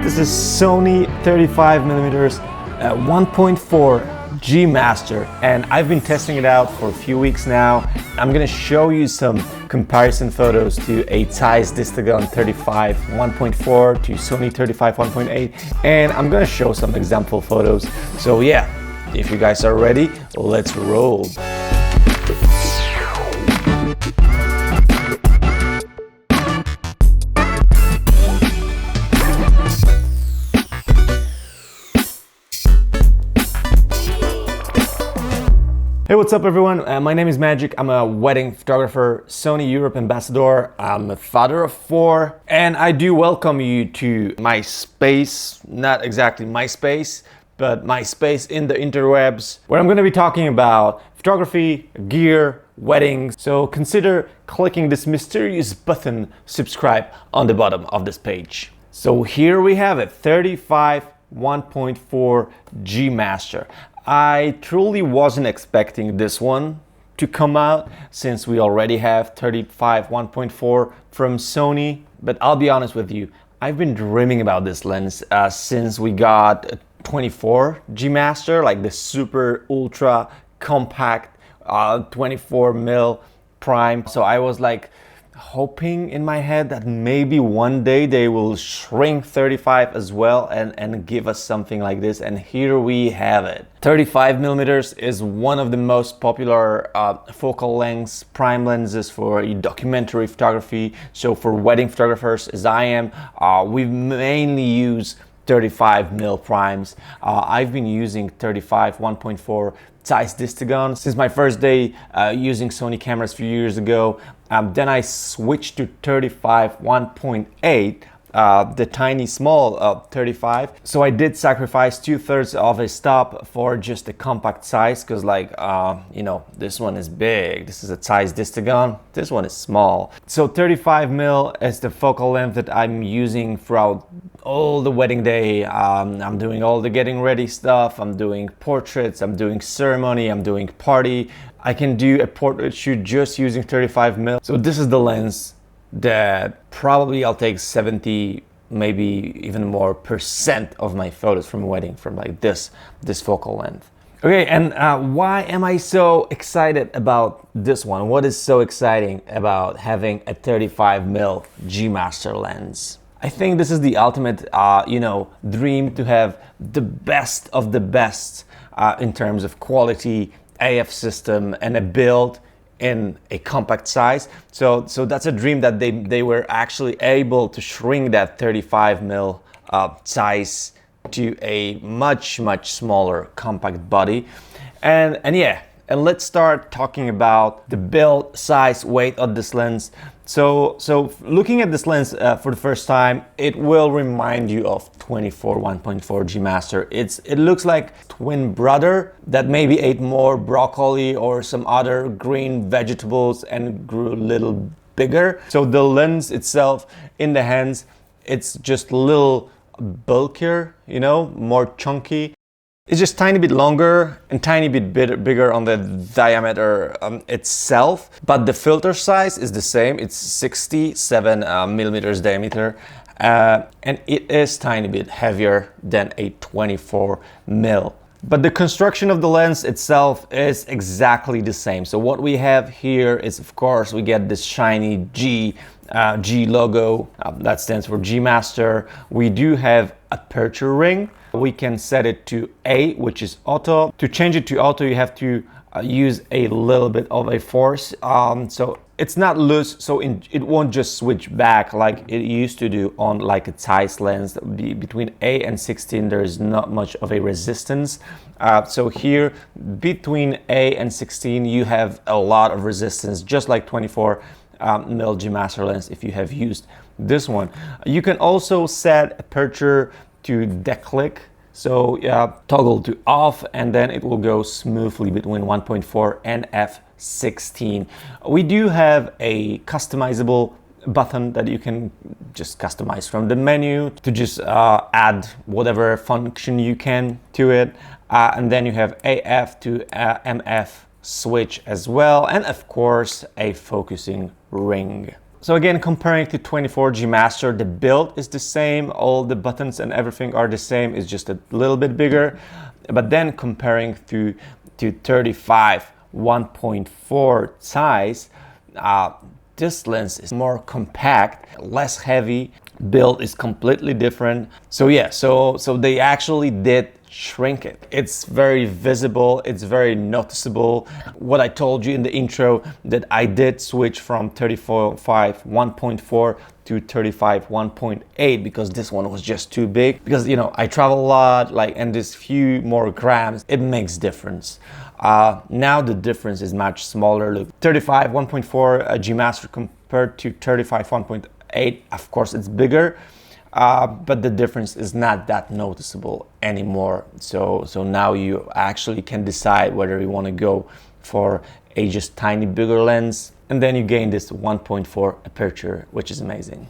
This is Sony 35mm 1.4 G Master, and I've been testing it out for a few weeks now. I'm gonna show you some comparison photos to a Zeiss Distagon 35 1.4 to Sony 35 1.8, and I'm gonna show some example photos. So yeah, if you guys are ready, let's roll. Hey, what's up everyone? My name is Magic. I'm a wedding photographer, Sony Europe ambassador. I'm a father of 4, and I do welcome you to my space, not exactly my space, but my space in the interwebs, where I'm going to be talking about photography, gear, weddings. So consider clicking this mysterious button, subscribe, on the bottom of this page. So here we have it, 35 1.4 G Master. I truly wasn't expecting this one to come out, since we already have 35 1.4 from Sony. But I'll be honest with you, I've been dreaming about this lens since we got a 24 G Master, like the super ultra compact 24mm prime. So I was like hoping in my head that maybe one day they will shrink 35 as well and give us something like this, and here we have it. 35mm is one of the most popular focal lengths prime lenses for documentary photography. So for wedding photographers, as I am, we mainly use 35mm primes. I've been using 35 1.4 Zeiss Distagon since my first day using Sony cameras a few years ago. Then I switched to 35 1.8, the tiny small 35. So I did sacrifice 2/3 of a stop for just a compact size, because like, you know, this one is big. This is a Zeiss Distagon. This one is small. So 35mm is the focal length that I'm using throughout all the wedding day. I'm doing all the getting ready stuff. I'm doing portraits. I'm doing ceremony. I'm doing party. I can do a portrait shoot just using 35mm. So this is the lens that probably I'll take 70, maybe even more % of my photos from a wedding from like this focal length. Okay, and why am I so excited about this one? What is so exciting about having a 35mm G Master lens? I think this is the ultimate, you know, dream to have the best of the best in terms of quality, AF system, and a build in a compact size. So that's a dream that they were actually able to shrink that 35mm size to a much smaller compact body. And yeah, and let's start talking about the build, size, weight of this lens. So looking at this lens for the first time, it will remind you of 24 1.4 G Master. It looks like twin brother that maybe ate more broccoli or some other green vegetables and grew a little bigger. So the lens itself in the hands, it's just a little bulkier, you know, more chunky. It's just tiny bit longer and tiny bit bigger on the diameter itself, but the filter size is the same. It's 67mm diameter, and it is tiny bit heavier than a 24mm. But the construction of the lens itself is exactly the same. So what we have here is, of course, we get this shiny G logo that stands for G Master. We do have a aperture ring. We can set it to A, which is auto. To change it to auto, you have to use a little bit of a force. So it's not loose, so it won't just switch back like it used to do on like a Zeiss lens. Between A and 16, there is not much of a resistance. So here, between A and 16, you have a lot of resistance, just like 24mm G Master lens if you have used this one. You can also set aperture to declick. So toggle to off, and then it will go smoothly between 1.4 and f16. We do have a customizable button that you can just customize from the menu to just add whatever function you can to it. And then you have AF to MF switch as well, and of course a focusing ring. So again, comparing to 24G Master, the build is the same, all the buttons and everything are the same, it's just a little bit bigger. But then comparing to 35 1.4 size, this lens is more compact, less heavy, build is completely different. So yeah, so they actually did shrink it. It's very visible, it's very noticeable. What I told you in the intro, that I did switch from 35 1.4 to 35 1.8 because this one was just too big, because you know I travel a lot, like, and this few more grams, it makes difference. Now the difference is much smaller. Look, 35 1.4 G Master compared to 35 1.8, of course it's bigger. But the difference is not that noticeable anymore. So now you actually can decide whether you want to go for a just tiny bigger lens, and then you gain this 1.4 aperture, which is amazing.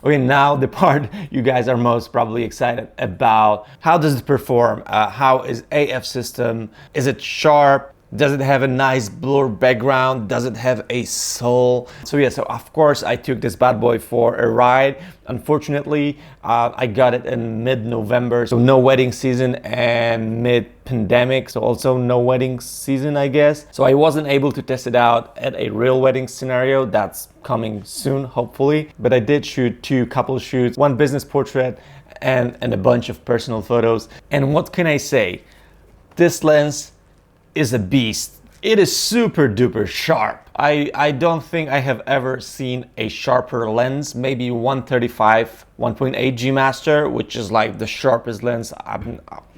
Okay, now the part you guys are most probably excited about. How does it perform? How is AF system? Is it sharp? Does it have a nice blur background? Does it have a soul? So yeah, so of course I took this bad boy for a ride. Unfortunately, I got it in mid-November, so no wedding season, and mid-pandemic, so also no wedding season, I guess. So I wasn't able to test it out at a real wedding scenario. That's coming soon, hopefully. But I did shoot 2 couple shoots, 1 business portrait, and a bunch of personal photos. And what can I say? This lens is a beast. It is super duper sharp. I don't think I have ever seen a sharper lens. Maybe 135 1.8 G Master, which is like the sharpest lens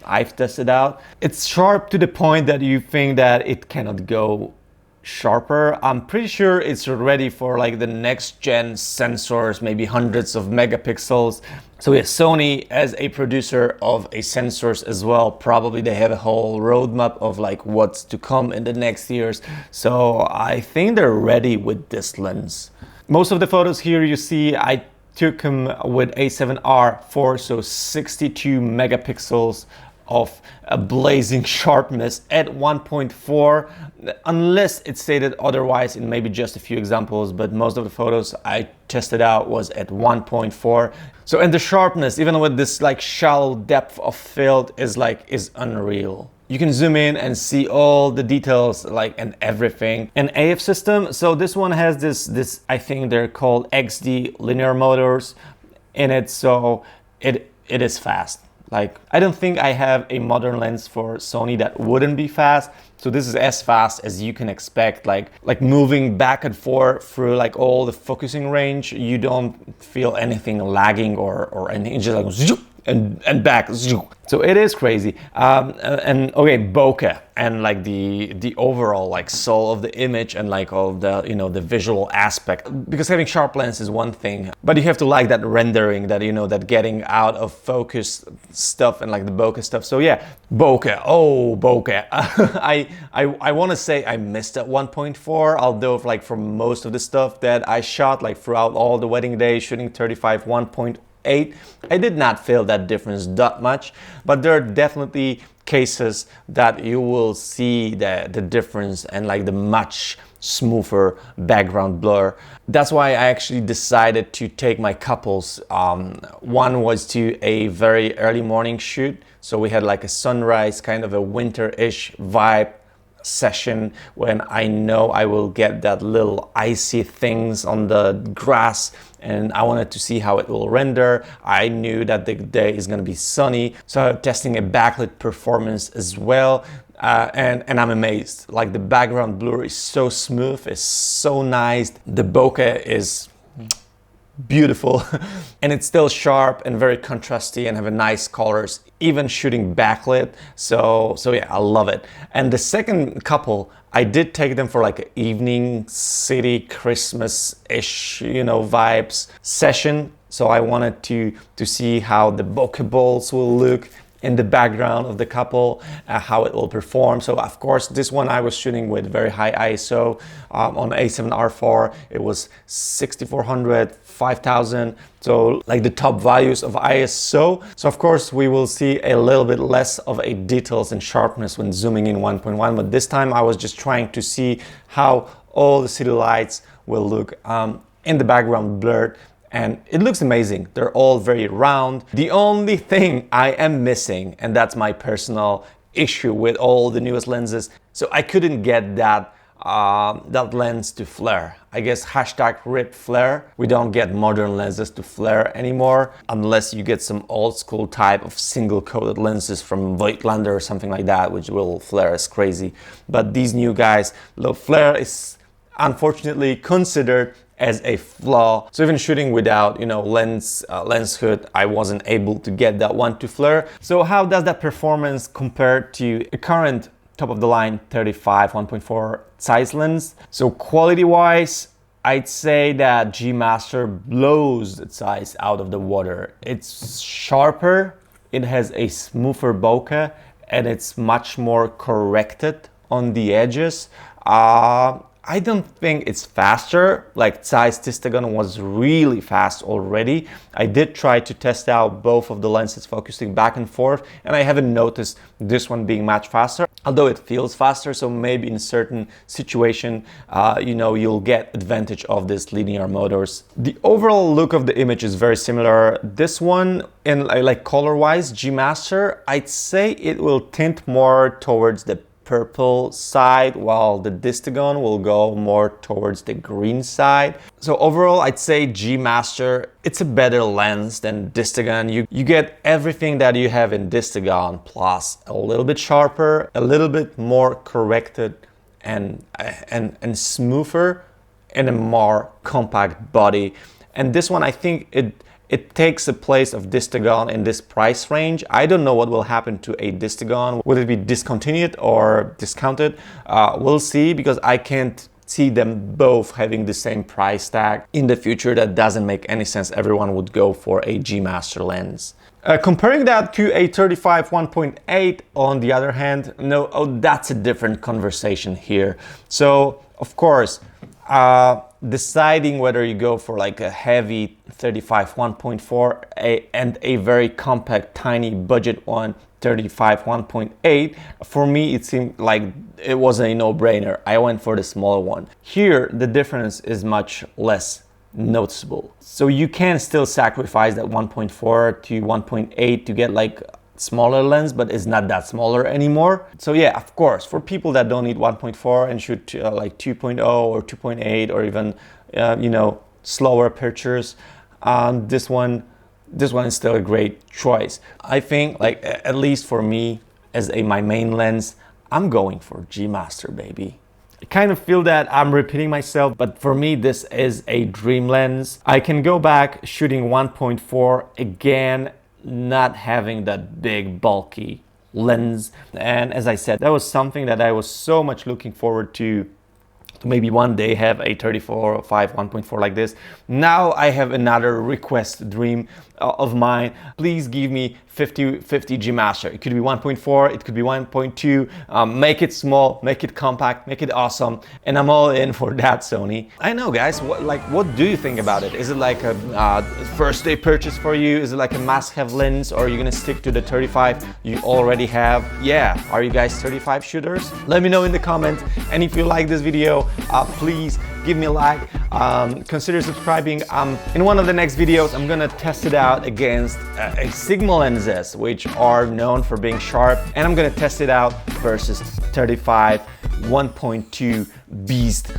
I've tested out. It's sharp to the point that you think that it cannot go sharper. I'm pretty sure it's ready for like the next gen sensors, maybe hundreds of megapixels. So yeah, Sony as a producer of a sensors as well, probably they have a whole roadmap of like what's to come in the next years. So I think they're ready with this lens. Most of the photos here you see, I took them with A7R4, so 62 megapixels of a blazing sharpness at 1.4, unless it's stated otherwise in maybe just a few examples, but most of the photos I tested out was at 1.4. So, and the sharpness, even with this like shallow depth of field, is unreal. You can zoom in and see all the details, like, and everything. An AF system, so this one has this I think they're called XD linear motors in it, so it is fast. Like, I don't think I have a modern lens for Sony that wouldn't be fast. So this is as fast as you can expect, like moving back and forth through like all the focusing range. You don't feel anything lagging or anything. It's just like zoom, and back. Zoom. So it is crazy. And okay, bokeh and like the overall like soul of the image and like all the, you know, the visual aspect, because having sharp lens is one thing, but you have to like that rendering, that, you know, that getting out of focus stuff and like the bokeh stuff. So yeah, bokeh. Oh, bokeh. I want to say I missed at 1.4, although like for most of the stuff that I shot, like throughout all the wedding days, shooting 35 1.8, I did not feel that difference that much, but there are definitely cases that you will see the difference and like the much smoother background blur. That's why I actually decided to take my couples. One was to a very early morning shoot, so we had like a sunrise, kind of a winter-ish vibe session when I know I will get that little icy things on the grass, and I wanted to see how it will render. I knew that the day is going to be sunny, so I'm testing a backlit performance as well, and I'm amazed. Like, the background blur is so smooth, it's so nice. The bokeh is beautiful and it's still sharp and very contrasty and have a nice colors, even shooting backlit. So yeah, I love it. And the second couple, I did take them for like an evening city Christmas-ish, you know, vibes session. So I wanted to see how the bokeh balls will look in the background of the couple, how it will perform. So of course, this one I was shooting with very high ISO on A7R4. It was 6400, 5000. So like the top values of ISO. So of course, we will see a little bit less of a details and sharpness when zooming in 1.1. But this time I was just trying to see how all the city lights will look. in the background blurred, and it looks amazing. They're all very round. The only thing I am missing, and that's my personal issue with all the newest lenses, so I couldn't get that lens to flare. I guess hashtag rip flare. We don't get modern lenses to flare anymore unless you get some old school type of single coated lenses from Voigtlander or something like that, which will flare as crazy. But these new guys, low flare is unfortunately considered as a flaw. So even shooting without, you know, lens hood, I wasn't able to get that one to flare. So how does that performance compare to a current top of the line 35 1.4 size lens? So quality wise, I'd say that G Master blows the size out of the water. It's sharper, it has a smoother bokeh, and it's much more corrected on the edges. I don't think it's faster, like Zeiss Distagon was really fast already. I did try to test out both of the lenses focusing back and forth, and I haven't noticed this one being much faster, although it feels faster, so maybe in certain situation, you know, you'll get advantage of this linear motors. The overall look of the image is very similar. This one, in like color-wise, G Master, I'd say it will tint more towards the purple side, while the Distagon will go more towards the green side. So overall, I'd say G Master, it's a better lens than Distagon. You get everything that you have in Distagon, plus a little bit sharper, a little bit more corrected and smoother, and a more compact body. And this one, I think it takes the place of Distagon in this price range. I don't know what will happen to a Distagon. Will it be discontinued or discounted? We'll see, because I can't see them both having the same price tag in the future. That doesn't make any sense. Everyone would go for a G Master lens. Comparing that to a 35 1.8 on the other hand, that's a different conversation here. So of course, deciding whether you go for like a heavy 35 1.4 and a very compact tiny budget one 35 1.8, for me it seemed like it was a no-brainer. I went for the smaller one. Here the difference is much less noticeable, so you can still sacrifice that 1.4 to 1.8 to get like smaller lens, but it's not that smaller anymore. So yeah, of course, for people that don't need 1.4 and shoot like 2.0 or 2.8 or even you know, slower apertures, this one is still a great choice. I think, like, at least for me as my main lens, I'm going for G Master, baby. I kind of feel that I'm repeating myself, but for me this is a dream lens. I can go back shooting 1.4 again, not having that big bulky lens. And as I said, that was something that I was so much looking forward to maybe one day have a 34 5 1.4 like this. Now I have another request dream of mine. Please give me 50 G Master. It could be 1.4, it could be 1.2. Make it small, make it compact, make it awesome, and I'm all in for that, Sony. I know, guys, what do you think about it? Is it like a first day purchase for you? Is it like a must-have lens, or are you gonna stick to the 35 you already have? Yeah, are you guys 35 shooters? Let me know in the comments, and if you like this video, please give me a like, consider subscribing. In one of the next videos, I'm gonna test it out against a Sigma lenses, which are known for being sharp, and I'm gonna test it out versus 35 1.2 beast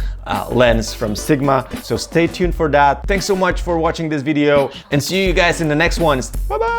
lens from Sigma. So stay tuned for that. Thanks so much for watching this video, and see you guys in the next ones. Bye bye.